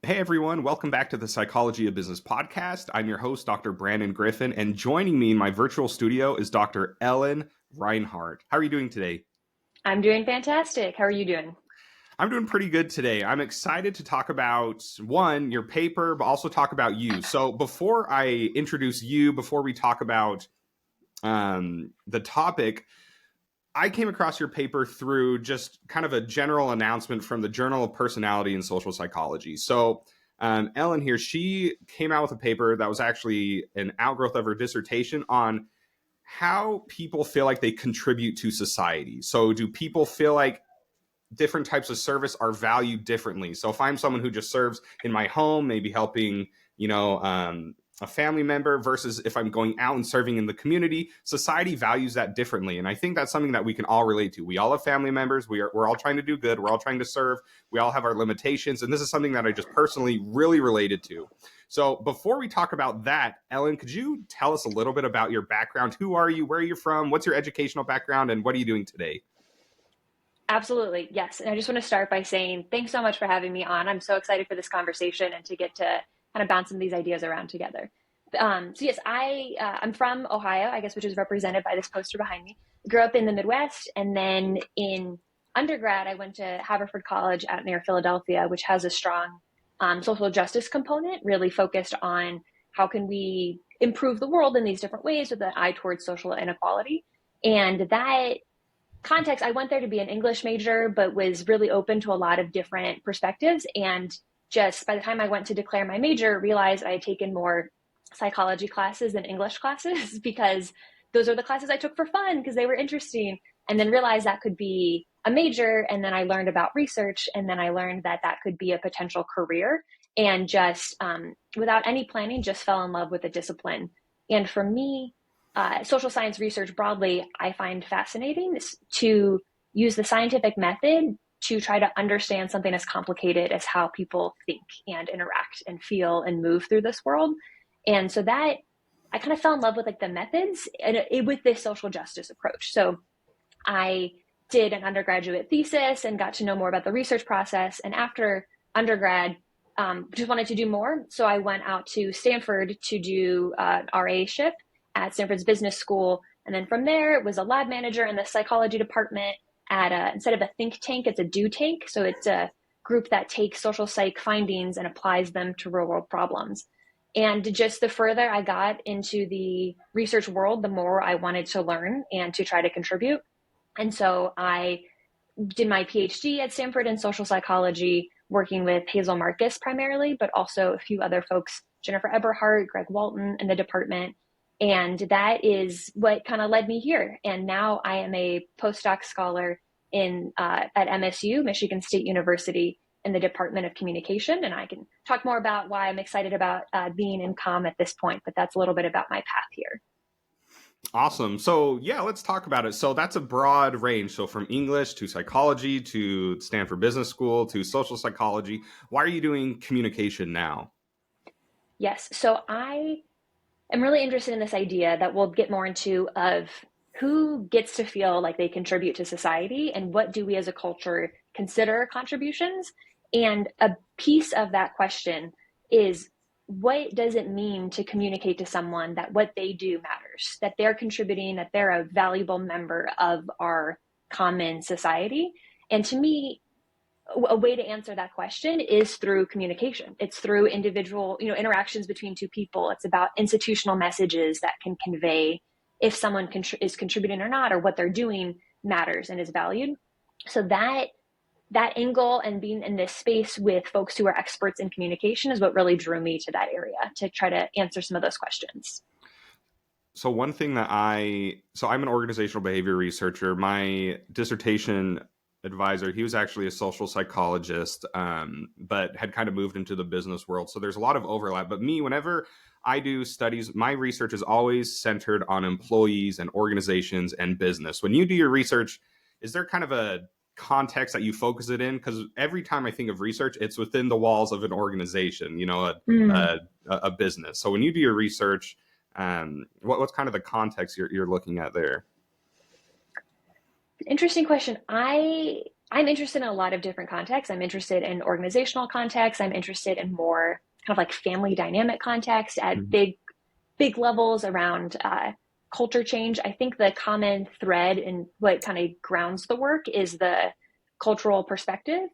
Hey everyone, welcome back to the Psychology of Business podcast. I'm your host, Dr. Brandon Griffin, and joining me in my virtual studio is Dr. Ellen Reinhart. How are you doing today? I'm doing fantastic. How are you doing? I'm doing pretty good today. I'm excited to talk about, one, your paper, but also talk about you. So before I introduce you, before we talk about the topic, I came across your paper through just kind of a general announcement from the Journal of Personality and Social Psychology. So Ellen here, she came out with a paper that was actually an outgrowth of her dissertation on how people feel like they contribute to society. So do people feel like different types of service are valued differently? So if I'm someone who just serves in my home, maybe helping, a family member versus if I'm going out and serving in the community, society values that differently. And I think that's something that we can all relate to. We all have family members. We're all trying to do good. We're all trying to serve. We all have our limitations. And this is something that I just personally really related to. So before we talk about that, Ellen, could you tell us a little bit about your background? Who are you? Where are you from? What's your educational background? And what are you doing today? Absolutely. Yes. And I just want to start by saying thanks so much for having me on. I'm so excited for this conversation and to get to kind of bounce some of these ideas around together. So yes, I'm from Ohio, I guess, which is represented by this poster behind me. Grew up in the Midwest, and then in undergrad, I went to Haverford College out near Philadelphia, which has a strong social justice component, really focused on how can we improve the world in these different ways with an eye towards social inequality. And that context, I went there to be an English major, but was really open to a lot of different perspectives. And just by the time I went to declare my major, realized I had taken more psychology classes than English classes because those are the classes I took for fun because they were interesting. And then realized that could be a major. And then I learned about research. And then I learned that that could be a potential career. And just without any planning, just fell in love with the discipline. And for me, social science research broadly, I find fascinating to use the scientific method to try to understand something as complicated as how people think and interact and feel and move through this world. And so that I kind of fell in love with like the methods and with this social justice approach. So I did an undergraduate thesis and got to know more about the research process. And after undergrad, just wanted to do more. So I went out to Stanford to do an RA-ship at Stanford's business school. And then from there, it was a lab manager in the psychology department instead of a think tank, it's a do tank. So it's a group that takes social psych findings and applies them to real world problems. And just the further I got into the research world, the more I wanted to learn and to try to contribute. And so I did my PhD at Stanford in social psychology, working with Hazel Marcus primarily, but also a few other folks, Jennifer Eberhardt, Greg Walton in the department. And that is what kind of led me here. And now I am a postdoc scholar at MSU, Michigan State University, in the Department of Communication. And I can talk more about why I'm excited about being in comm at this point, but that's a little bit about my path here. Awesome. So yeah, let's talk about it. So that's a broad range. So from English to psychology to Stanford Business School to social psychology. Why are you doing communication now? Yes. So I am really interested in this idea that we'll get more into of who gets to feel like they contribute to society and what do we as a culture consider contributions. And a piece of that question is, what does it mean to communicate to someone that what they do matters, that they're contributing, that they're a valuable member of our common society? And to me, a way to answer that question is through communication. It's through individual, interactions between two people. It's about institutional messages that can convey if someone is contributing or not, or what they're doing matters and is valued. So that angle and being in this space with folks who are experts in communication is what really drew me to that area to try to answer some of those questions. So one thing that I'm an organizational behavior researcher. My dissertation advisor, he was actually a social psychologist, but had kind of moved into the business world. So there's a lot of overlap. But me, whenever I do studies, my research is always centered on employees and organizations and business. When you do your research, is there kind of a context that you focus it in? Because every time I think of research, it's within the walls of an organization, a business. So when you do your research, what's kind of the context you're looking at there? Interesting question. I I'm interested in a lot of different contexts. I'm interested in organizational contexts. I'm interested in more kind of like family dynamic context at Mhm. big levels around culture change. I think the common thread in what kind of grounds the work is the cultural perspective.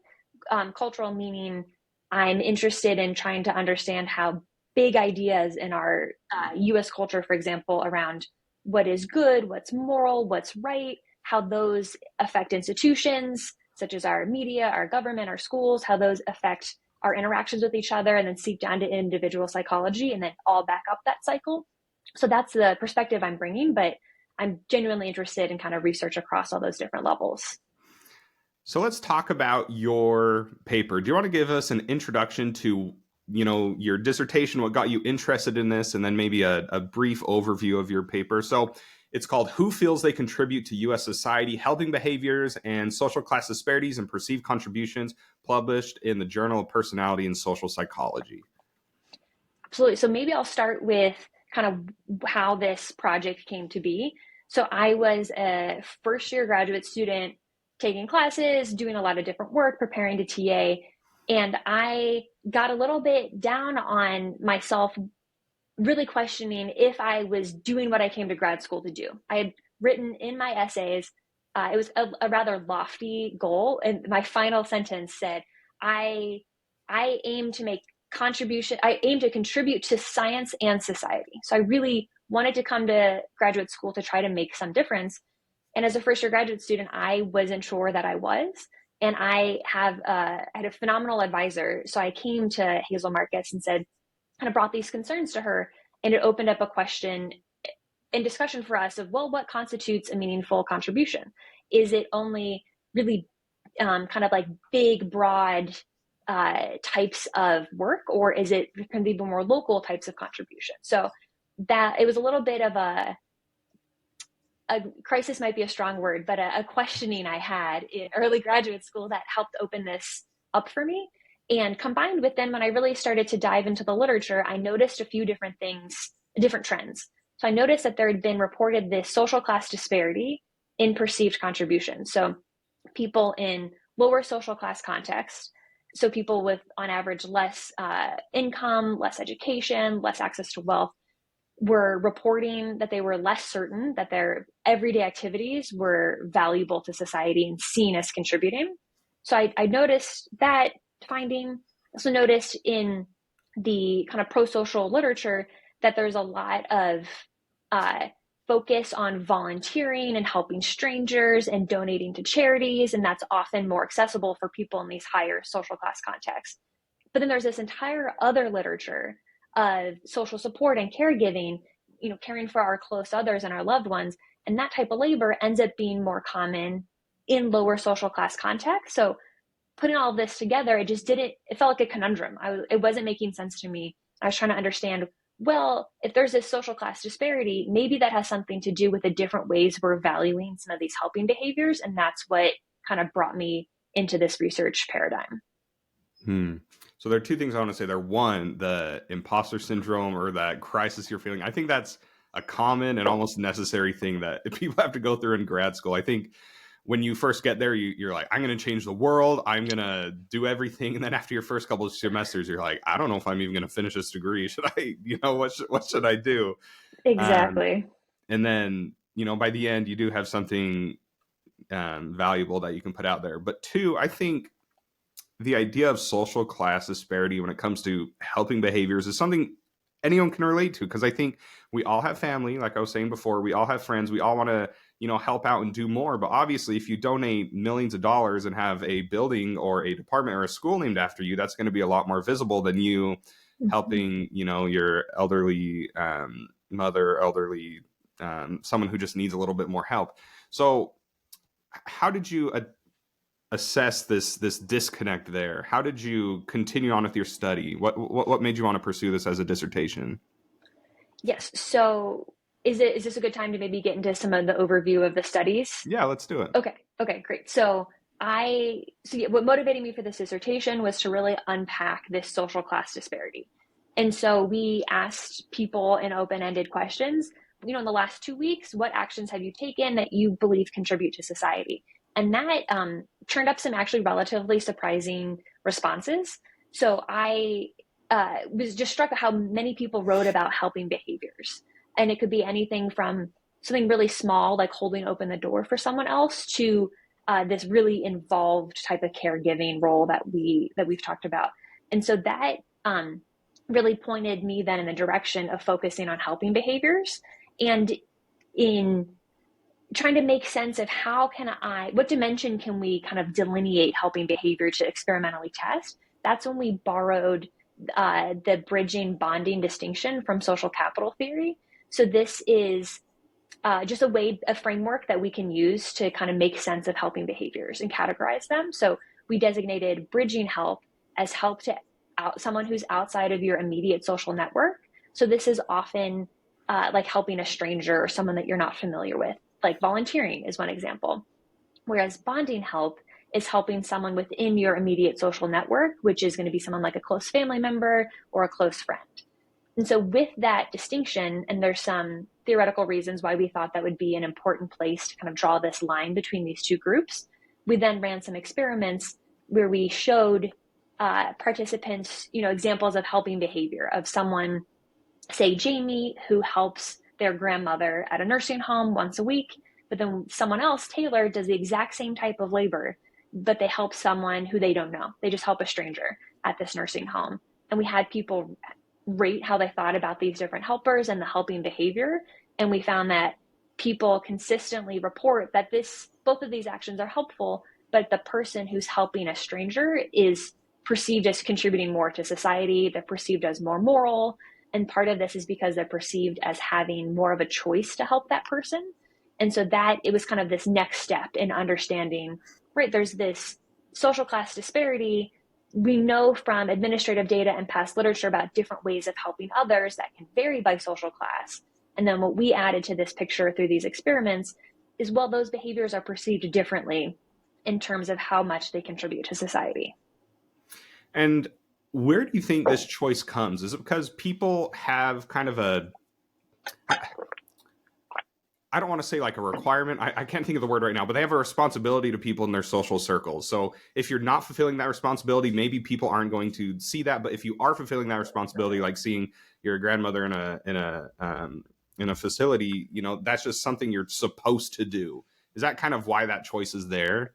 Cultural meaning I'm interested in trying to understand how big ideas in our US culture, for example, around what is good, what's moral, what's right, how those affect institutions such as our media, our government, our schools, how those affect our interactions with each other, and then seep down to individual psychology and then all back up that cycle. So that's the perspective I'm bringing, but I'm genuinely interested in kind of research across all those different levels. So let's talk about your paper. Do you want to give us an introduction to, your dissertation, what got you interested in this, and then maybe a brief overview of your paper? So it's called Who Feels They Contribute to U.S. Society, Helping Behaviors and Social Class Disparities and Perceived Contributions, published in the Journal of Personality and Social Psychology. Absolutely. So maybe I'll start with kind of how this project came to be. So I was a first year graduate student taking classes, doing a lot of different work, preparing to TA. And I got a little bit down on myself, really questioning if I was doing what I came to grad school to do. I had written in my essays, it was a rather lofty goal. And my final sentence said, I, I aim to make I aim to contribute to science and society. So I really wanted to come to graduate school to try to make some difference. And as a first year graduate student, I wasn't sure that I was. And I had a phenomenal advisor. So I came to Hazel Marcus and said, kind of brought these concerns to her, and it opened up a question and discussion for us of, well, what constitutes a meaningful contribution? Is it only really kind of like big, broad types of work, or is it can be more local types of contribution? So that it was a little bit of a crisis might be a strong word, but a questioning I had in early graduate school that helped open this up for me. And combined with then when I really started to dive into the literature, I noticed a few different things, different trends. So I noticed that there had been reported this social class disparity in perceived contribution. So people in lower social class context, so people with on average less income, less education, less access to wealth, were reporting that they were less certain that their everyday activities were valuable to society and seen as contributing. So I noticed that finding. I also noticed in the kind of pro-social literature that there's a lot of uh, focus on volunteering and helping strangers and donating to charities, and that's often more accessible for people in these higher social class contexts. But then there's this entire other literature of social support and caregiving, caring for our close others and our loved ones. And that type of labor ends up being more common in lower social class contexts. So putting all of this together, it felt like a conundrum. It wasn't making sense to me. I was trying to understand, well, if there's this social class disparity, maybe that has something to do with the different ways we're valuing some of these helping behaviors. And that's what kind of brought me into this research paradigm. Hmm. So there are two things I want to say there. One, the imposter syndrome or that crisis you're feeling. I think that's a common and almost necessary thing that people have to go through in grad school. I think when you first get there, you're like, I'm going to change the world. I'm going to do everything. And then after your first couple of semesters, you're like, I don't know if I'm even going to finish this degree. Should I, what should I do? Um, Exactly. and then, by the end, you do have something valuable that you can put out there. But two, I think the idea of social class disparity when it comes to helping behaviors is something anyone can relate to, because I think we all have family, like I was saying before, we all have friends, we all want to help out and do more. But obviously if you donate millions of dollars and have a building or a department or a school named after you, that's going to be a lot more visible than you Mhm. helping your elderly mother, elderly someone who just needs a little bit more help. So how did you assess this disconnect there? How did you continue on with your study? What made you want to pursue this as a dissertation? Yes. So is this a good time to maybe get into some of the overview of the studies? Yeah, let's do it. Okay. Okay, great. Yeah, what motivated me for this dissertation was to really unpack this social class disparity. And so we asked people in open-ended questions, in the last 2 weeks, what actions have you taken that you believe contribute to society? And that turned up some actually relatively surprising responses. So I was just struck at how many people wrote about helping behaviors. And it could be anything from something really small, like holding open the door for someone else, to this really involved type of caregiving role that we've talked about. And so that really pointed me then in the direction of focusing on helping behaviors, and in trying to make sense of what dimension can we kind of delineate helping behavior to experimentally test. That's when we borrowed the bridging bonding distinction from social capital theory. So this is just a framework that we can use to kind of make sense of helping behaviors and categorize them. So we designated bridging help as help to someone who's outside of your immediate social network. So this is often like helping a stranger or someone that you're not familiar with, like volunteering is one example. Whereas bonding help is helping someone within your immediate social network, which is going to be someone like a close family member or a close friend. And so with that distinction, and there's some theoretical reasons why we thought that would be an important place to kind of draw this line between these two groups, we then ran some experiments where we showed participants, examples of helping behavior of someone, say Jamie, who helps their grandmother at a nursing home once a week, but then someone else, Taylor, does the exact same type of labor, but they help someone who they don't know. They just help a stranger at this nursing home. And we had people rate how they thought about these different helpers and the helping behavior. And we found that people consistently report that both of these actions are helpful, but the person who's helping a stranger is perceived as contributing more to society. They're perceived as more moral. And part of this is because they're perceived as having more of a choice to help that person. And so that it was kind of this next step in understanding, right, there's this social class disparity. We know from administrative data and past literature about different ways of helping others that can vary by social class. And then what we added to this picture through these experiments is, well, those behaviors are perceived differently in terms of how much they contribute to society. And where do you think this choice comes? Is it because people have kind of I don't want to say like a requirement. I can't think of the word right now, but they have a responsibility to people in their social circles. So if you're not fulfilling that responsibility, maybe people aren't going to see that. But if you are fulfilling that responsibility, like seeing your grandmother in a facility, that's just something you're supposed to do. Is that kind of why that choice is there?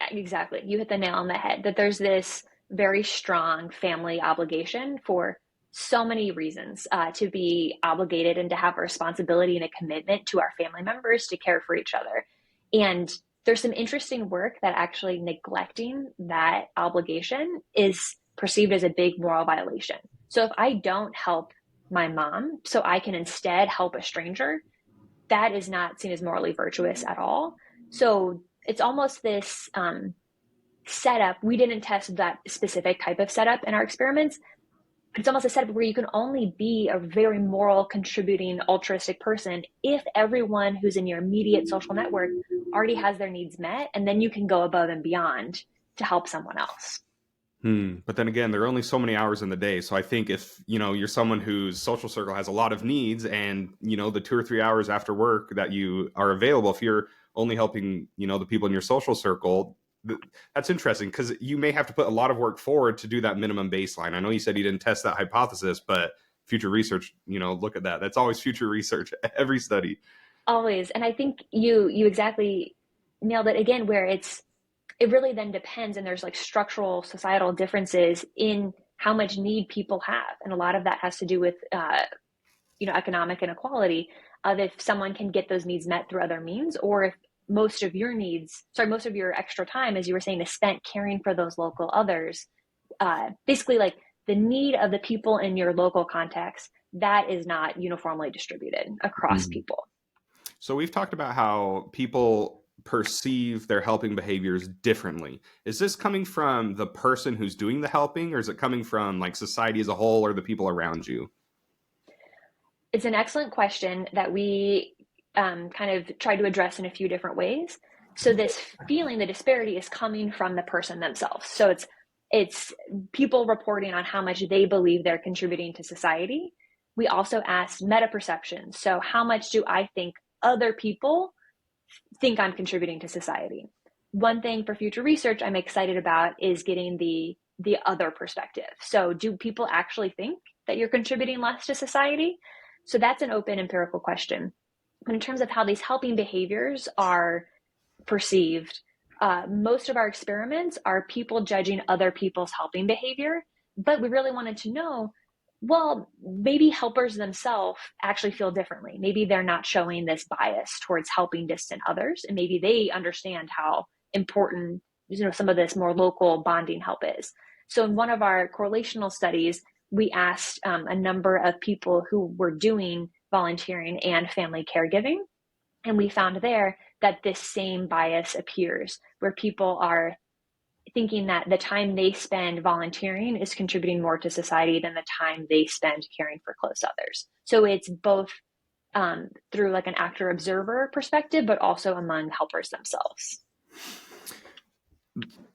Exactly. You hit the nail on the head, that there's this very strong family obligation for so many reasons to be obligated and to have a responsibility and a commitment to our family members to care for each other. And there's some interesting work that actually neglecting that obligation is perceived as a big moral violation. So if I don't help my mom so I can instead help a stranger, that is not seen as morally virtuous at all. So it's almost this setup. We didn't test that specific type of setup in our experiments. It's almost a setup where you can only be a very moral, contributing, altruistic person if everyone who's in your immediate social network already has their needs met, and then you can go above and beyond to help someone else. But then again, there are only so many hours in the day. So I think if, you're someone whose social circle has a lot of needs and, the 2 or 3 hours after work that you are available, if you're only helping, the people in your social circle, that's interesting because you may have to put a lot of work forward to do that minimum baseline. I know you said you didn't test that hypothesis, but future research, look at that. That's always future research, every study. Always. And I think you exactly nailed it again, where it really then depends, and there's like structural societal differences in how much need people have. And a lot of that has to do with, economic inequality of if someone can get those needs met through other means, or if most of your extra time, as you were saying, is spent caring for those local others. Basically, like the need of the people in your local context, that is not uniformly distributed across people. So we've talked about how people perceive their helping behaviors differently. Is this coming from the person who's doing the helping, or is it coming from like society as a whole or the people around you? It's an excellent question that we kind of tried to address in a few different ways. So this feeling, the disparity, is coming from the person themselves. So it's people reporting on how much they believe they're contributing to society. We also asked meta perceptions. So how much do I think other people think I'm contributing to society? one thing for future research I'm excited about is getting the other perspective. So do people actually think that you're contributing less to society? So that's an open empirical question. But in terms of how these helping behaviors are perceived, most of our experiments are people judging other people's helping behavior, but we really wanted to know, well, maybe helpers themselves actually feel differently. Maybe they're not showing this bias towards helping distant others, and maybe they understand how important, some of this more local bonding help is. So in one of our correlational studies, we asked a number of people who were doing volunteering and family caregiving, and we found there that this same bias appears where people are thinking that the time they spend volunteering is contributing more to society than the time they spend caring for close others. So it's both through like an actor observer perspective, but also among helpers themselves.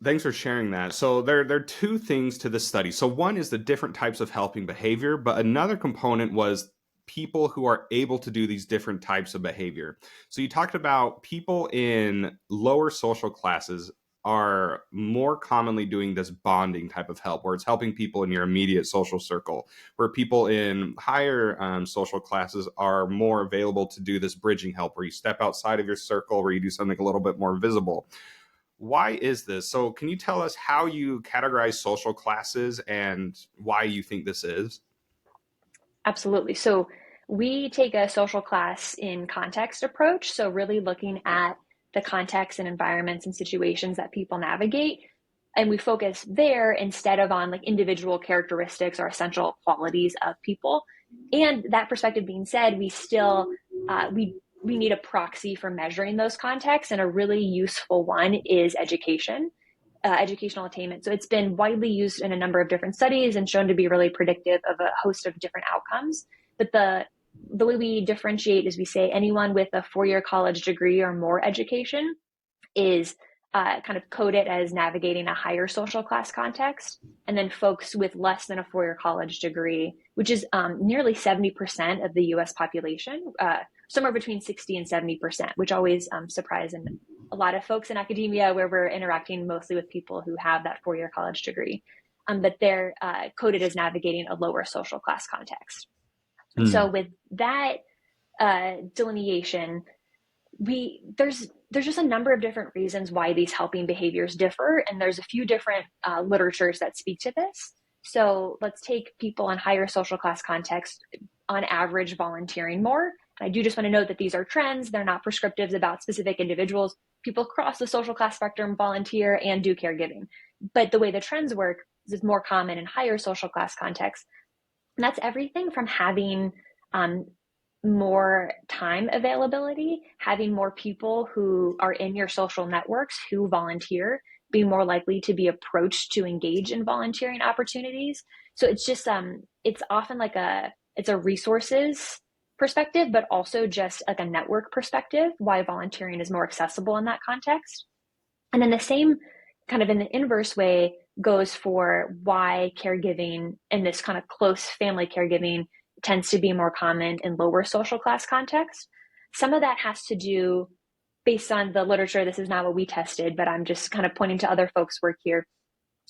Thanks for sharing that. So there are two things to this study. So one is the different types of helping behavior, but another component was people who are able to do these different types of behavior. So you talked about people in lower social classes are more commonly doing this bonding type of help, where it's helping people in your immediate social circle, where people in higher social classes are more available to do this bridging help, where you step outside of your circle, where you do something a little bit more visible. Why is this? So, can you tell us how you categorize social classes and why you think this is? Absolutely. So we take a social class in context approach. So really looking at the context and environments and situations that people navigate. And we focus there instead of on like individual characteristics or essential qualities of people. And that perspective being said, we still we need a proxy for measuring those contexts, and a really useful one is education. Educational attainment. So it's been widely used in a number of different studies and shown to be really predictive of a host of different outcomes. But the way we differentiate is we say anyone with a 4-year college degree or more education is kind of coded as navigating a higher social class context. And then folks with less than a 4-year college degree, which is nearly 70% of the US population, somewhere between 60 and 70%, which always surprised a lot of folks in academia where we're interacting mostly with people who have that 4-year college degree. But they're coded as navigating a lower social class context. And so with that delineation, there's just a number of different reasons why these helping behaviors differ, and there's a few different literatures that speak to this. So let's take people in higher social class context, on average volunteering more. I do just want to note that these are trends. They're not prescriptives about specific individuals. People across the social class spectrum volunteer and do caregiving. But the way the trends work is it's more common in higher social class contexts. And that's everything from having more time availability, having more people who are in your social networks who volunteer, be more likely to be approached to engage in volunteering opportunities. So it's just it's often like it's a resources perspective, but also just like a network perspective, why volunteering is more accessible in that context. And then the same kind of in the inverse way goes for why caregiving and this kind of close family caregiving tends to be more common in lower social class contexts. Some of that has to do, based on the literature, this is not what we tested, but I'm just kind of pointing to other folks' work here,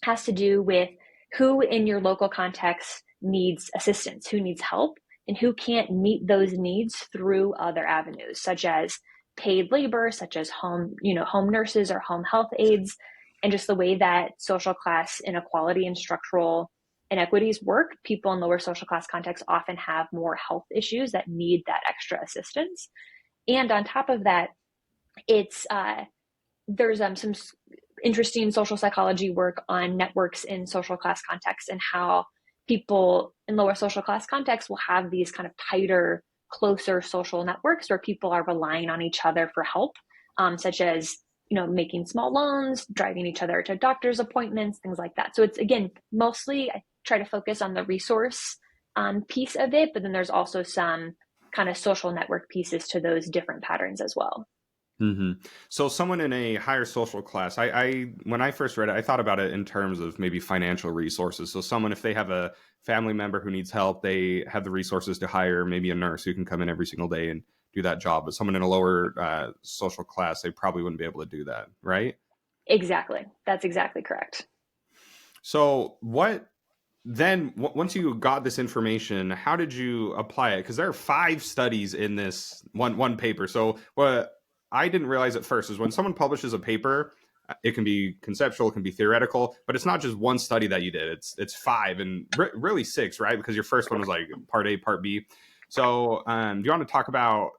has to do with who in your local context needs assistance, who needs help, and who can't meet those needs through other avenues, such as paid labor, such as home nurses or home health aides, and just the way that social class inequality and structural inequities work. People in lower social class contexts often have more health issues that need that extra assistance. And on top of that, it's there's some interesting social psychology work on networks in social class contexts and how people in lower social class contexts will have these kind of tighter, closer social networks where people are relying on each other for help, such as making small loans, driving each other to doctor's appointments, things like that. So it's, again, mostly I try to focus on the resource piece of it, but then there's also some kind of social network pieces to those different patterns as well. So someone in a higher social class, I when I first read it, I thought about it in terms of maybe financial resources. So someone, if they have a family member who needs help, they have the resources to hire maybe a nurse who can come in every single day and do that job. But someone in a lower social class, they probably wouldn't be able to do that, right? Exactly. That's exactly correct. So what then once you got this information, how did you apply it? Because there are 5 studies in this one paper. So what I didn't realize at first is when someone publishes a paper, it can be conceptual, it can be theoretical, but it's not just one study that you did. It's 5 and really 6, right? Because your first one was like part A, part B. So do you want to talk about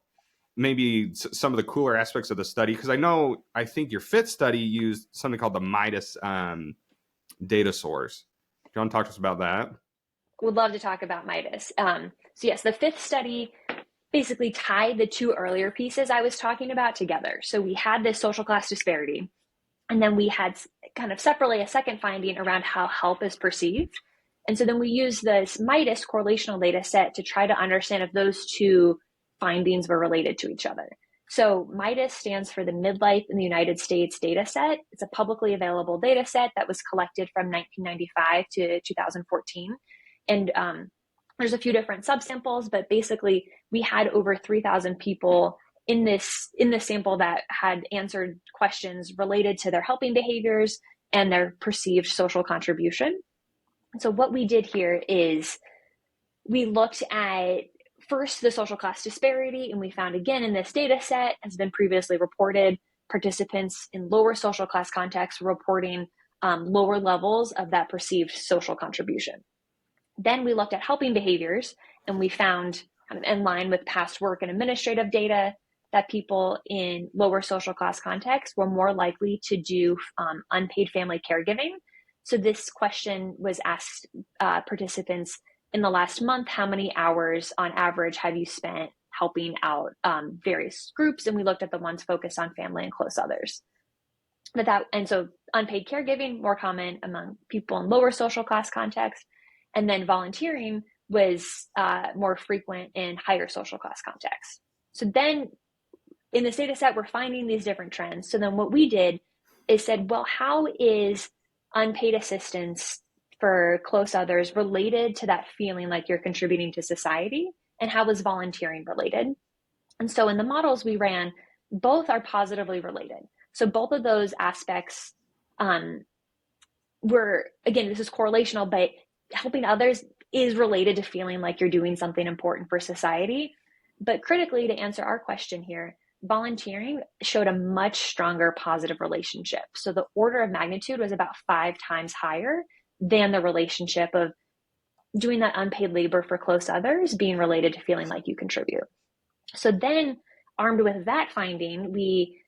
maybe some of the cooler aspects of the study? Because I think your 5th study used something called the Midas data source. Do you want to talk to us about that? Would love to talk about Midas. So yes, the fifth study basically tied the two earlier pieces I was talking about together. So we had this social class disparity, and then we had kind of separately a second finding around how help is perceived. And so then we used this Midas correlational data set to try to understand if those two findings were related to each other. So Midas stands for the Midlife in the United States data set. It's a publicly available data set that was collected from 1995 to 2014. And there's a few different subsamples, but basically we had over 3,000 people in this sample that had answered questions related to their helping behaviors and their perceived social contribution. So what we did here is we looked at first the social class disparity, and we found again in this data set, as been previously reported, participants in lower social class contexts were reporting lower levels of that perceived social contribution. Then we looked at helping behaviors, and we found, kind of in line with past work and administrative data, that people in lower social class contexts were more likely to do unpaid family caregiving. So this question was asked participants, in the last month, how many hours on average have you spent helping out various groups? And we looked at the ones focused on family and close others. And so unpaid caregiving, more common among people in lower social class contexts. And then volunteering was more frequent in higher social class contexts. So then in this data set, we're finding these different trends. So then what we did is said, well, how is unpaid assistance for close others related to that feeling like you're contributing to society? And how is volunteering related? And so in the models we ran, both are positively related. So both of those aspects were, again, this is correlational, but helping others is related to feeling like you're doing something important for society. But critically, to answer our question here, volunteering showed a much stronger positive relationship. So the order of magnitude was about 5 times higher than the relationship of doing that unpaid labor for close others being related to feeling like you contribute. So then, armed with that finding, we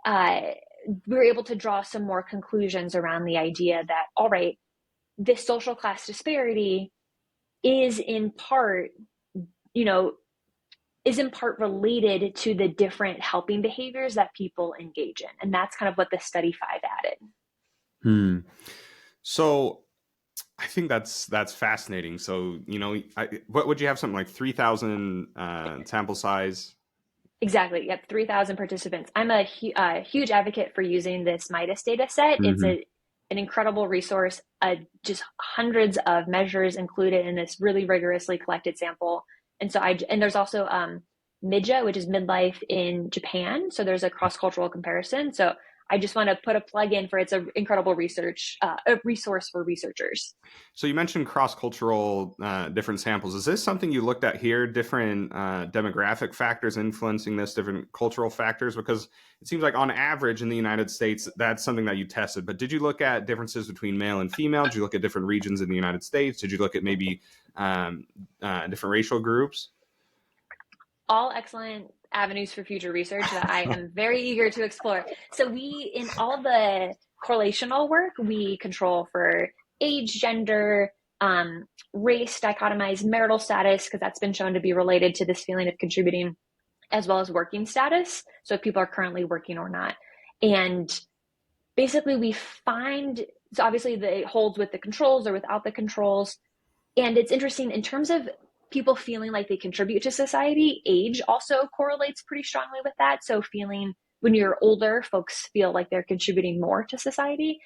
were able to draw some more conclusions around the idea that, all right, this social class disparity is in part, related to the different helping behaviors that people engage in. And that's kind of what the study 5 added. So I think that's fascinating. So, what would you have, something like 3,000 sample size? Exactly. Yep. 3,000 participants. I'm a huge advocate for using this Midas data set. It's an incredible resource, just hundreds of measures included in this really rigorously collected sample. And so and there's also MIDJA, which is midlife in Japan. So there's a cross-cultural comparison. So I just want to put a plug in for it's an incredible a resource for researchers. So you mentioned cross-cultural different samples. Is this something you looked at here, different demographic factors influencing this, different cultural factors? Because it seems like on average in the United States, that's something that you tested. But did you look at differences between male and female? Did you look at different regions in the United States? Did you look at maybe different racial groups? All excellent avenues for future research that I am very eager to explore. So in all the correlational work, we control for age, gender, race, dichotomized marital status, because that's been shown to be related to this feeling of contributing, as well as working status. So if people are currently working or not. And basically we find, so obviously it holds with the controls or without the controls. And it's interesting in terms of people feeling like they contribute to society, age also correlates pretty strongly with that. So feeling when you're older, folks feel like they're contributing more to society.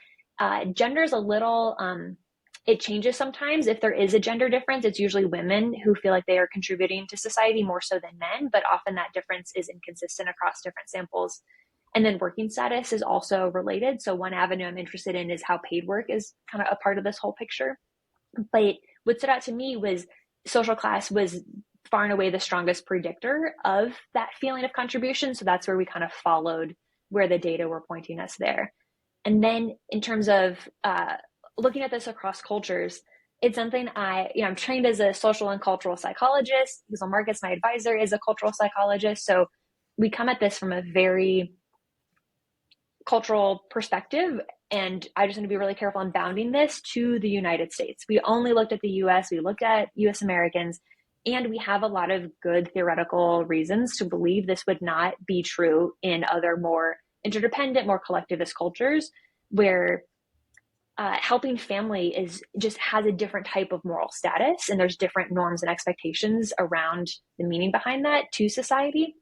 Gender is a little, it changes sometimes. If there is a gender difference, it's usually women who feel like they are contributing to society more so than men, but often that difference is inconsistent across different samples. And then working status is also related. So one avenue I'm interested in is how paid work is kind of a part of this whole picture. But what stood out to me was social class was far and away the strongest predictor of that feeling of contribution. So that's where we kind of followed where the data were pointing us there. And then in terms of looking at this across cultures, it's something I'm trained as a social and cultural psychologist. Hazel Marcus, my advisor, is a cultural psychologist. So we come at this from a very cultural perspective. And I just want to be really careful in bounding this to the United States. We only looked at the US, we looked at US Americans, and we have a lot of good theoretical reasons to believe this would not be true in other more interdependent, more collectivist cultures where helping family is just has a different type of moral status, and there's different norms and expectations around the meaning behind that to society.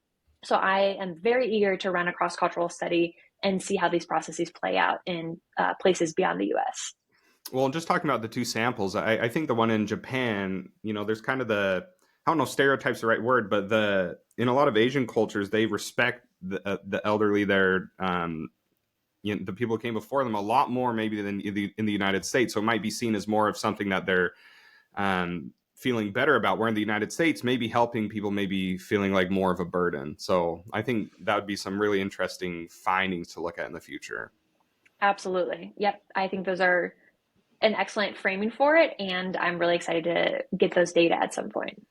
So I am very eager to run a cross-cultural study and see how these processes play out in places beyond the US. Well, just talking about the two samples, I think the one in Japan, there's kind of I don't know, stereotype's the right word, but in a lot of Asian cultures, they respect the elderly, the people who came before them a lot more maybe than in the United States. So it might be seen as more of something that they're feeling better about, where in the United States, maybe helping people maybe feeling like more of a burden. So I think that would be some really interesting findings to look at in the future. Absolutely. Yep. I think those are an excellent framing for it. And I'm really excited to get those data at some point.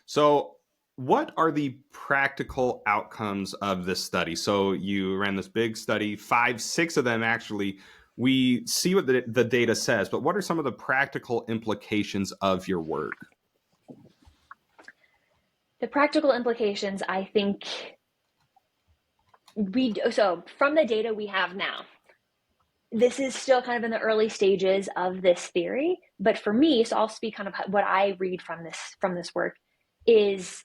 So what are the practical outcomes of this study? So you ran this big study, 5, 6 of them actually. We see what the data says, but what are some of the practical implications of your work? The practical implications, I think, so from the data we have now, this is still kind of in the early stages of this theory, but for me, so I'll speak kind of what I read from this work is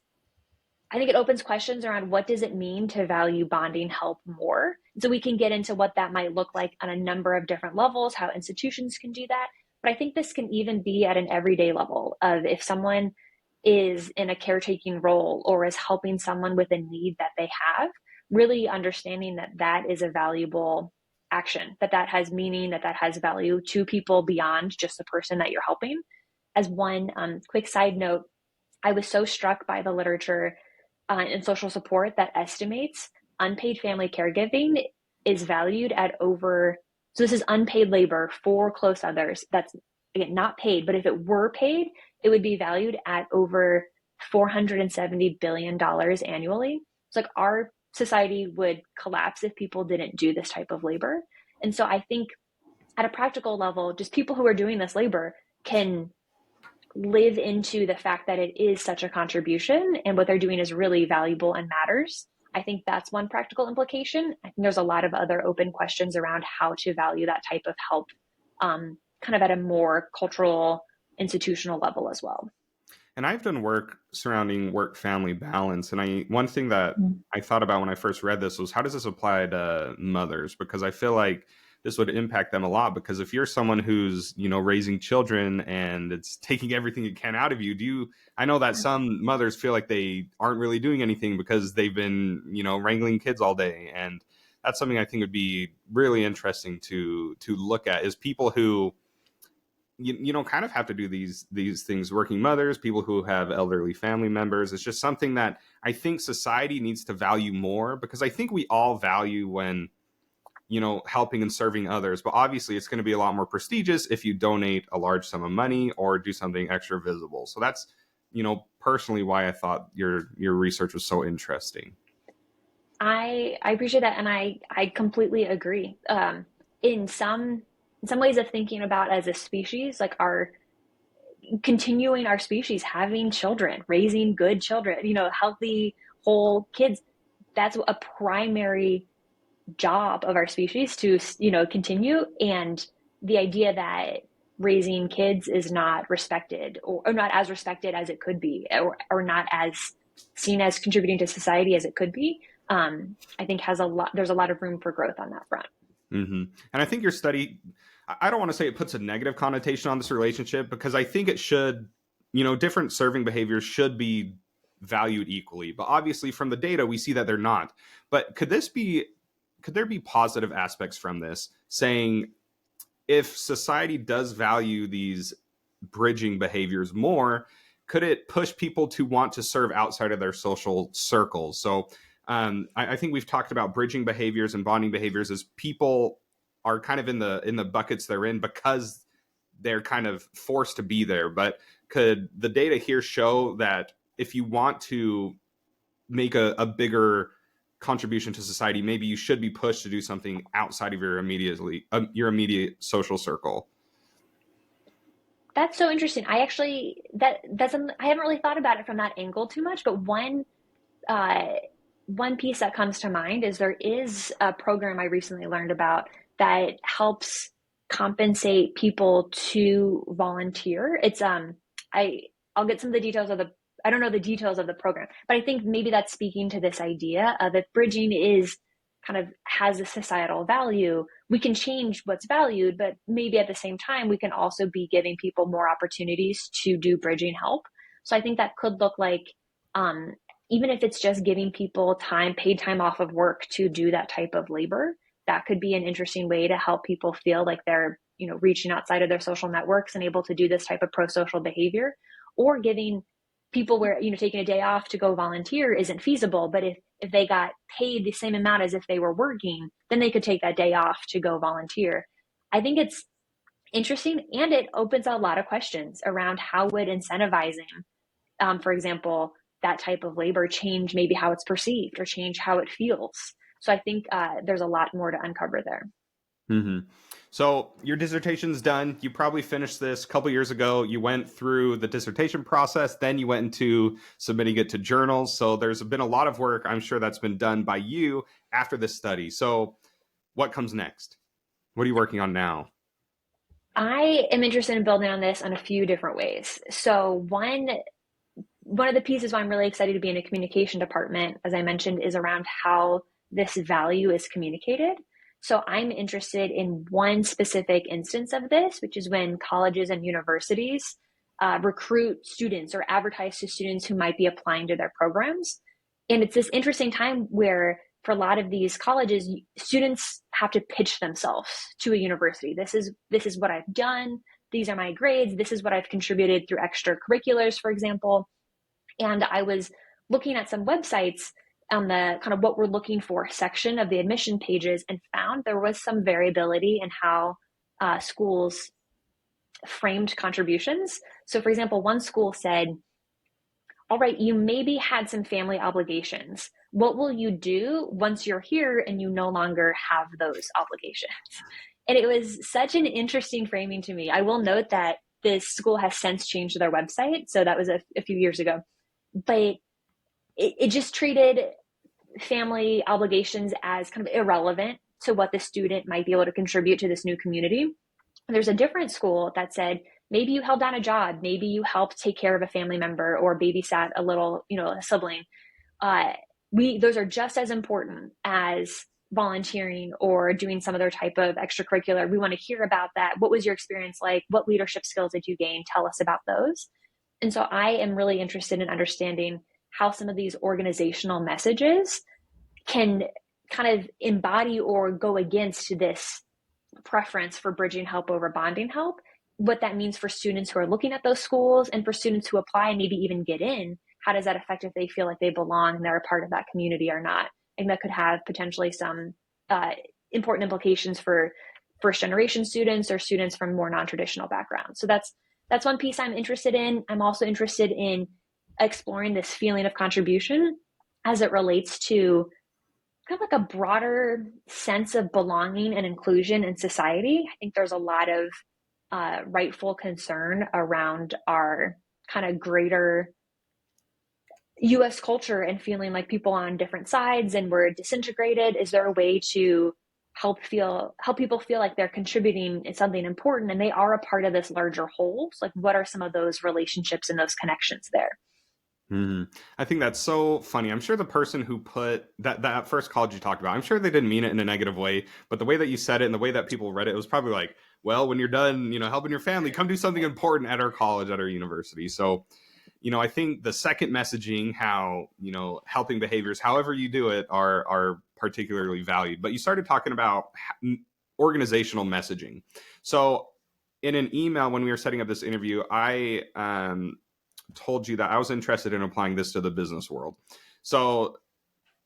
I think it opens questions around what does it mean to value bonding help more? So we can get into what that might look like on a number of different levels, how institutions can do that. But I think this can even be at an everyday level of if someone is in a caretaking role or is helping someone with a need that they have, really understanding that that is a valuable action, that has meaning, that has value to people beyond just the person that you're helping. As one quick side note, I was so struck by the literature in social support that estimates unpaid family caregiving is valued at so this is unpaid labor for close others. That's, again, not paid, but if it were paid, it would be valued at over $470 billion annually. It's like our society would collapse if people didn't do this type of labor. And so I think at a practical level, just people who are doing this labor can live into the fact that it is such a contribution and what they're doing is really valuable and matters. I think that's one practical implication. I think there's a lot of other open questions around how to value that type of help kind of at a more cultural, institutional level as well. And I've done work surrounding work-family balance. And one thing that I thought about when I first read this was, how does this apply to mothers? Because I feel like this would impact them a lot, because if you're someone who's, raising children and it's taking everything it can out of you, I know that some mothers feel like they aren't really doing anything because they've been, wrangling kids all day. And that's something I think would be really interesting to look at, is people who, you don't kind of have to do these things, working mothers, people who have elderly family members. It's just something that I think society needs to value more, because I think we all value when, helping and serving others. But obviously it's going to be a lot more prestigious if you donate a large sum of money or do something extra visible. So that's, personally why I thought your research was so interesting. I appreciate that. And I completely agree. In some ways of thinking about as a species, like continuing our species, having children, raising good children, healthy, whole kids, that's a primary job of our species to continue. And the idea that raising kids is not respected or not as respected as it could be, or not as seen as contributing to society as it could be, I think there's a lot of room for growth on that front. Mm-hmm. And I think your study, I don't want to say it puts a negative connotation on this relationship, because I think it should, different serving behaviors should be valued equally. But obviously from the data, we see that they're not. But could this be could there be positive aspects from this, saying if society does value these bridging behaviors more, could it push people to want to serve outside of their social circles? So I think we've talked about bridging behaviors and bonding behaviors as people are kind of in the buckets they're in because they're kind of forced to be there. But could the data here show that if you want to make a bigger contribution to society, maybe you should be pushed to do something outside of your immediate social circle? That's so interesting. I actually I haven't really thought about it from that angle too much, but uh, one piece that comes to mind is there is a program I recently learned about that helps compensate people to volunteer. I I'll get some of the details of the I don't know the details of the program, but I think maybe that's speaking to this idea of if bridging is kind of has a societal value, we can change what's valued, but maybe at the same time, we can also be giving people more opportunities to do bridging help. So I think that could look like, um, even if it's just giving people time, paid time off of work to do that type of labor, that could be an interesting way to help people feel like they're, reaching outside of their social networks and able to do this type of pro-social behavior, or giving people where, taking a day off to go volunteer isn't feasible, but if they got paid the same amount as if they were working, then they could take that day off to go volunteer. I think it's interesting, and it opens a lot of questions around how would incentivizing, for example, that type of labor change maybe how it's perceived or change how it feels. So I think there's a lot more to uncover there. Mm-hmm. So your dissertation's done. You probably finished this a couple years ago. You went through the dissertation process, then you went into submitting it to journals. So there's been a lot of work, I'm sure, that's been done by you after this study. So what comes next? What are you working on now? I am interested in building on this in a few different ways. So one of the pieces why I'm really excited to be in a communication department, as I mentioned, is around how this value is communicated. So I'm interested in one specific instance of this, which is when colleges and universities recruit students or advertise to students who might be applying to their programs. And it's this interesting time where for a lot of these colleges, students have to pitch themselves to a university. This is what I've done. These are my grades. This is what I've contributed through extracurriculars, for example. And I was looking at some websites on the kind of what we're looking for section of the admission pages and found there was some variability in how schools framed contributions. So, for example, one school said, all right, you maybe had some family obligations. What will you do once you're here and you no longer have those obligations? And it was such an interesting framing to me. I will note that this school has since changed their website. So that was a few years ago. But it just treated family obligations as kind of irrelevant to what the student might be able to contribute to this new community. And there's a different school that said, maybe you held down a job, maybe you helped take care of a family member or babysat a little, a sibling. Those are just as important as volunteering or doing some other type of extracurricular. We want to hear about that. What was your experience like? What leadership skills did you gain? Tell us about those. And so I am really interested in understanding how some of these organizational messages can kind of embody or go against this preference for bridging help over bonding help, what that means for students who are looking at those schools and for students who apply and maybe even get in. How does that affect if they feel like they belong and they're a part of that community or not? And that could have potentially some important implications for first generation students or students from more non-traditional backgrounds. So that's one piece I'm interested in. I'm also interested in exploring this feeling of contribution as it relates to kind of like a broader sense of belonging and inclusion in society. I think there's a lot of rightful concern around our kind of greater US culture and feeling like people on different sides and we're disintegrated. Is there a way to help people feel like they're contributing in something important and they are a part of this larger whole? So like, what are some of those relationships and those connections there? Mm-hmm. I think that's so funny. I'm sure the person who put that first college you talked about, I'm sure they didn't mean it in a negative way, but the way that you said it and the way that people read it, it was probably like, well, when you're done, helping your family, come do something important at our college, at our university. So, I think the second messaging, how, helping behaviors, however you do it, are particularly valued. But you started talking about organizational messaging. So in an email when we were setting up this interview, I told you that I was interested in applying this to the business world. So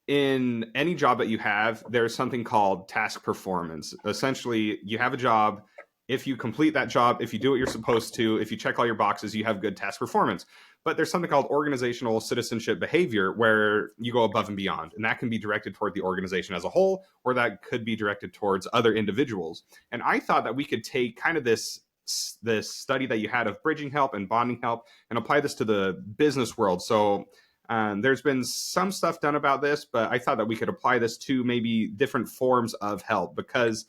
in any job that you have, there's something called task performance. Essentially, you have a job. If you complete that job, if you do what you're supposed to, if you check all your boxes, you have good task performance. But there's something called organizational citizenship behavior where you go above and beyond. And that can be directed toward the organization as a whole, or that could be directed towards other individuals. And I thought that we could take kind of this study that you had of bridging help and bonding help and apply this to the business world. So there's been some stuff done about this, but I thought that we could apply this to maybe different forms of help because,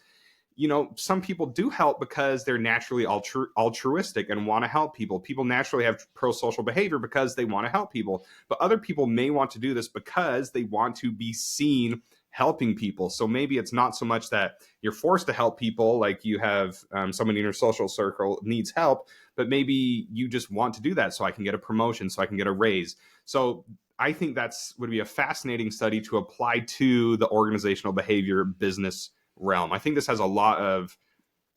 some people do help because they're naturally altruistic and want to help people. People naturally have pro-social behavior because they want to help people, but other people may want to do this because they want to be seen helping people. So maybe it's not so much that you're forced to help people, like you have someone in your social circle needs help, but maybe you just want to do that so I can get a promotion, so I can get a raise. So I think that's would be a fascinating study to apply to the organizational behavior business realm. I think this has a lot of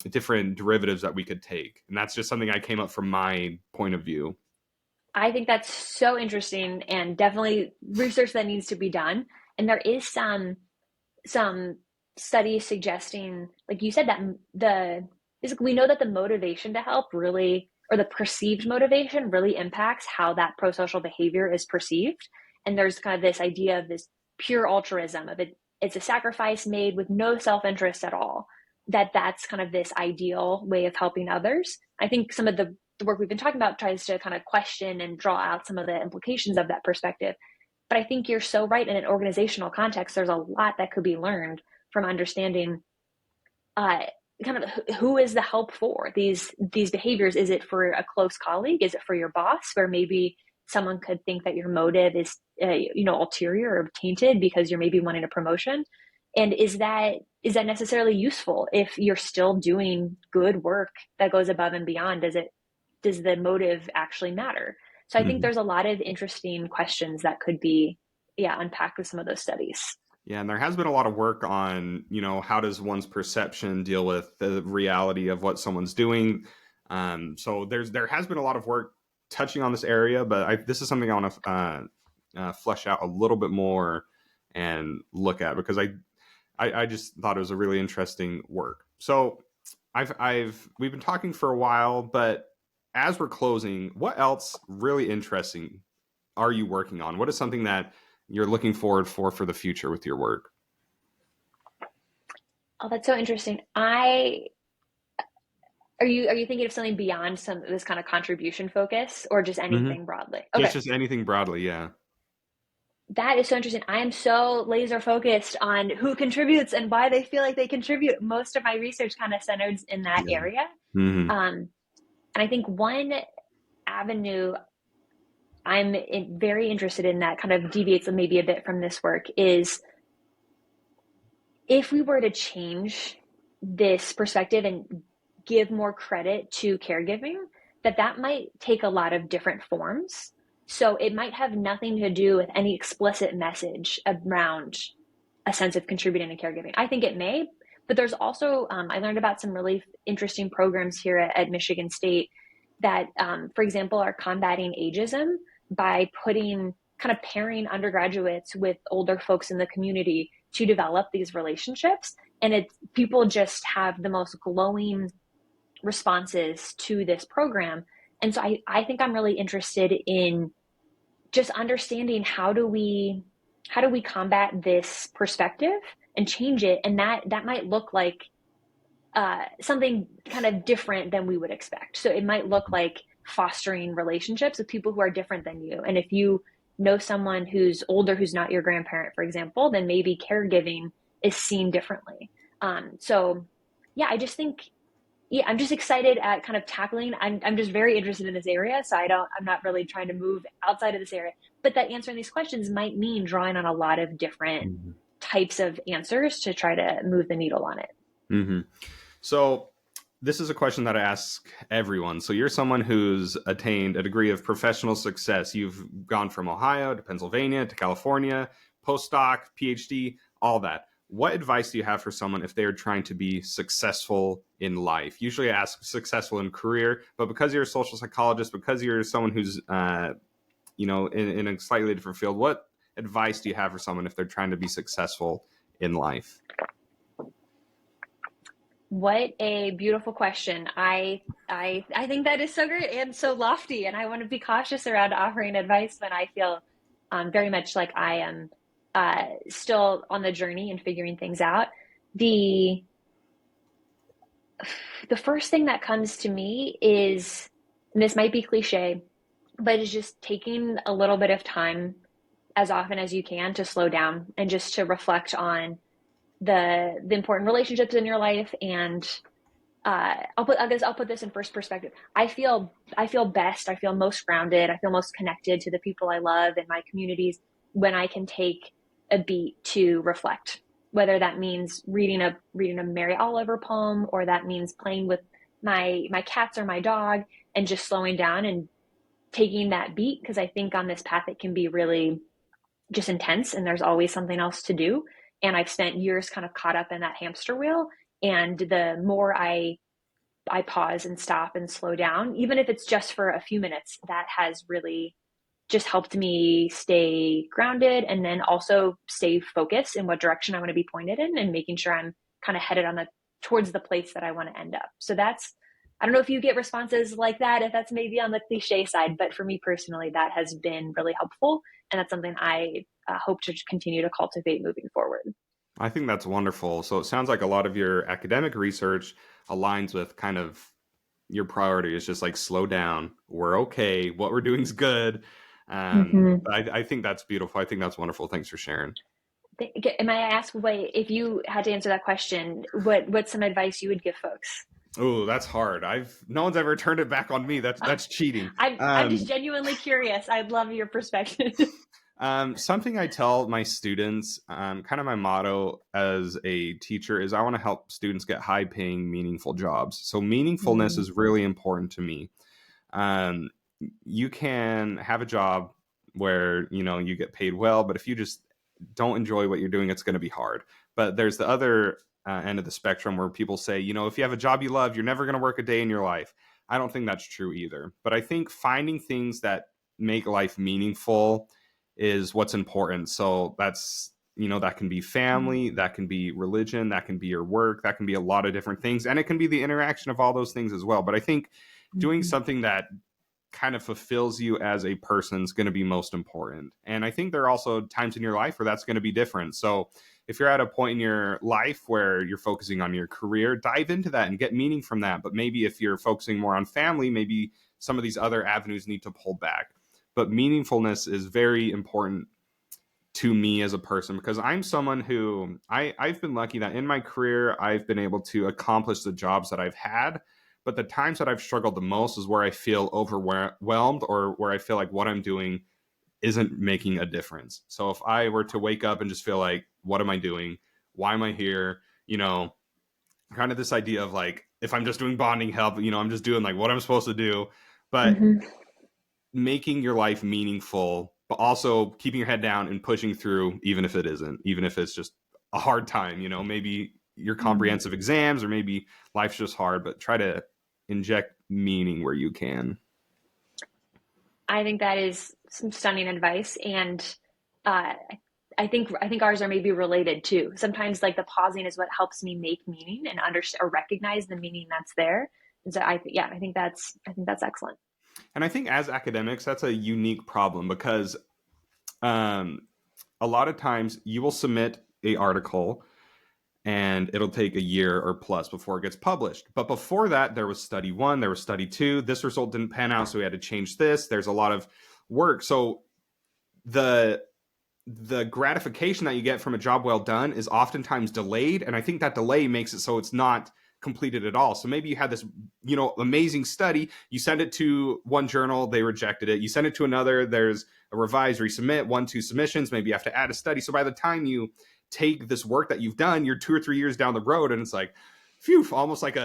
different derivatives that we could take. And that's just something I came up from my point of view. I think that's so interesting and definitely research that needs to be done. And there is some studies suggesting, like you said, that we know that the motivation to help really, or the perceived motivation really impacts how that pro-social behavior is perceived. And there's kind of this idea of this pure altruism of it's a sacrifice made with no self-interest at all. That's kind of this ideal way of helping others. I think some of the work we've been talking about tries to kind of question and draw out some of the implications of that perspective. But I think you're so right. In an organizational context, there's a lot that could be learned from understanding kind of who is the help for these behaviors. Is it for a close colleague? Is it for your boss, where maybe someone could think that your motive is ulterior or tainted because you're maybe wanting a promotion? And is that necessarily useful if you're still doing good work that goes above and beyond? Does the motive actually matter? So I think there's a lot of interesting questions that could be, unpacked with some of those studies. Yeah, and there has been a lot of work on, how does one's perception deal with the reality of what someone's doing. So there has been a lot of work touching on this area, but this is something I want to flesh out a little bit more and look at because I just thought it was a really interesting work. So we've been talking for a while, but as we're closing, what else really interesting are you working on? What is something that you're looking forward for the future with your work? Oh, that's so interesting. Are you thinking of something beyond this kind of contribution focus, or just anything broadly? It's Okay. just anything broadly, yeah. That is so interesting. I am so laser focused on who contributes and why they feel like they contribute. Most of my research kind of centers in that Yeah. area. Mm-hmm. And I think one avenue I'm very interested in that kind of deviates maybe a bit from this work is if we were to change this perspective and give more credit to caregiving, that might take a lot of different forms. So it might have nothing to do with any explicit message around a sense of contributing to caregiving. I think it may, but there's also, I learned about some really interesting programs here at Michigan State that, for example, are combating ageism by kind of pairing undergraduates with older folks in the community to develop these relationships. And people just have the most glowing responses to this program. And so I think I'm really interested in just understanding how do we combat this perspective and change it. And that might look like something kind of different than we would expect. So it might look like fostering relationships with people who are different than you. And if you know someone who's older, who's not your grandparent, for example, then maybe caregiving is seen differently. So yeah, I just think, I'm just excited at kind of tackling. I'm just very interested in this area. So I'm not really trying to move outside of this area, but that answering these questions might mean drawing on a lot of different types of answers to try to move the needle on it. Mm-hmm. So this is a question that I ask everyone. So you're someone who's attained a degree of professional success. You've gone from Ohio to Pennsylvania to California, postdoc, PhD. all that. What advice do you have for someone if they are trying to be successful in life? Usually I ask successful in career, but because you're a social psychologist, because you're someone who's, in a slightly different field, what advice do you have for someone if they're trying to be successful in life? What a beautiful question. I think that is so great and so lofty, and I want to be cautious around offering advice when I feel very much like I am still on the journey and figuring things out. The the first thing that comes to me is, and this might be cliche, but it's just taking a little bit of time as often as you can to slow down and just to reflect on the important relationships in your life. And I'll put this in first perspective. I feel best. I feel most grounded. I feel most connected to the people I love and my communities when I can take a beat to reflect. Whether that means reading a Mary Oliver poem, or that means playing with my cats or my dog, and just slowing down and taking that beat, because I think on this path it can be really just intense and there's always something else to do. And I've spent years kind of caught up in that hamster wheel. And the more I pause and stop and slow down, even if it's just for a few minutes, that has really just helped me stay grounded and then also stay focused in what direction I want to be pointed in, and making sure I'm kind of headed on the towards the place that I want to end up. So that's, I don't know if you get responses like that, if that's maybe on the cliche side, but for me personally, that has been really helpful. And that's something I hope to continue to cultivate moving forward. I think that's wonderful. So it sounds like a lot of your academic research aligns with kind of your priority is just like slow down. We're okay. What we're doing is good. Mm-hmm. I think that's beautiful. I think that's wonderful. Thanks for sharing. Am I ask, wait, if you had to answer that question, what's some advice you would give folks? Oh, that's hard. No one's ever turned it back on me. That's cheating. I'm just genuinely curious. I'd love your perspective. Something I tell my students, kind of my motto as a teacher is I want to help students get high paying, meaningful jobs. So meaningfulness Mm, is really important to me. Um, you can have a job where, you get paid well, but if you just don't enjoy what you're doing, it's going to be hard. But there's the other end of the spectrum where people say, if you have a job you love, you're never going to work a day in your life. I don't think that's true either. But I think finding things that make life meaningful is what's important. So that's, that can be family, that can be religion, that can be your work, that can be a lot of different things. And it can be the interaction of all those things as well. But I think doing mhm, something that kind of fulfills you as a person is going to be most important. And I think there are also times in your life where that's going to be different. So if you're at a point in your life where you're focusing on your career, dive into that and get meaning from that. But maybe if you're focusing more on family, maybe some of these other avenues need to pull back. But meaningfulness is very important to me as a person, because I'm someone who I've been lucky that in my career I've been able to accomplish the jobs that I've had. But the times that I've struggled the most is where I feel overwhelmed, or where I feel like what I'm doing isn't making a difference. So if I were to wake up and just feel like, what am I doing? Why am I here? Kind of this idea of like, if I'm just doing bonding help, I'm just doing like what I'm supposed to do. But mhm, making your life meaningful, but also keeping your head down and pushing through, even if it isn't, even if it's just a hard time, maybe your mhm. comprehensive exams, or maybe life's just hard, but try to inject meaning where you can. I think that is some stunning advice, and uh, I think ours are maybe related too. Sometimes, like the pausing is what helps me make meaning and understand or recognize the meaning that's there. And so, yeah, I think that's excellent. And I think as academics, that's a unique problem, because um, a lot of times you will submit a article and it'll take a year or plus before it gets published. But before that, there was study one, there was study two. This result didn't pan out, so we had to change this. There's a lot of work. So the gratification that you get from a job well done is oftentimes delayed, and I think that delay makes it so it's not completed at all. So maybe you had this amazing study, you send it to one journal, they rejected it, you send it to another, there's a revise, resubmit, 1-2 submissions, maybe you have to add a study. So by the time you take this work that you've done, you're 2 or 3 years down the road, and it's like, phew, almost like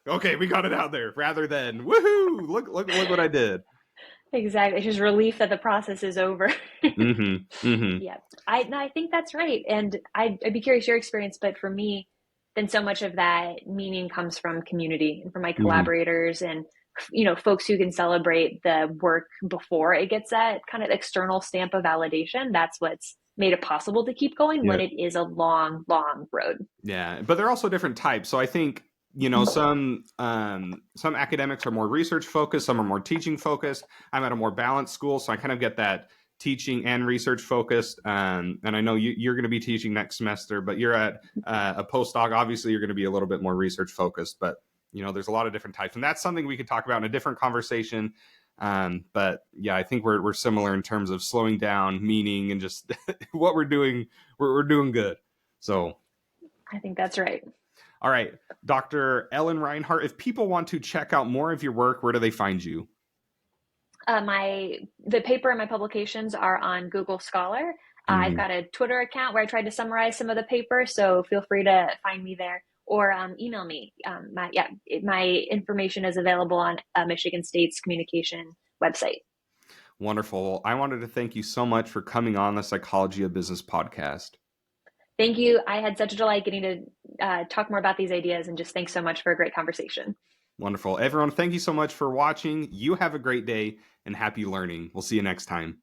okay, we got it out there, rather than woohoo, look what I did. Exactly. It's just relief that the process is over. Mm-hmm. Mm-hmm. Yeah, I think that's right. And I'd be curious your experience, but for me, then so much of that meaning comes from community and from my Mm-hmm. collaborators and folks who can celebrate the work before it gets that kind of external stamp of validation. That's what's made it possible to keep going when Yeah. it is a long, long road. Yeah, but they're also different types. So I think some academics are more research focused, some are more teaching focused. I'm at a more balanced school, so I kind of get that teaching and research focused. And I know you're going to be teaching next semester, but you're at a postdoc. Obviously, you're going to be a little bit more research focused. But there's a lot of different types, and that's something we could talk about in a different conversation. But yeah, I think we're similar in terms of slowing down, meaning, and just what we're doing. We're doing good. So. I think that's right. All right, Dr. Ellen Reinhart, if people want to check out more of your work, where do they find you? The paper and my publications are on Google Scholar. I've Mm, got a Twitter account where I tried to summarize some of the paper, so feel free to find me there or email me. My information is available on Michigan State's communication website. wonderful. I wanted to thank you so much for coming on the Psychology of Business podcast. Thank you. I had such a delight getting to talk more about these ideas, and just thanks so much for a great conversation. Wonderful. Everyone, thank you so much for watching. You have a great day and happy learning. We'll see you next time.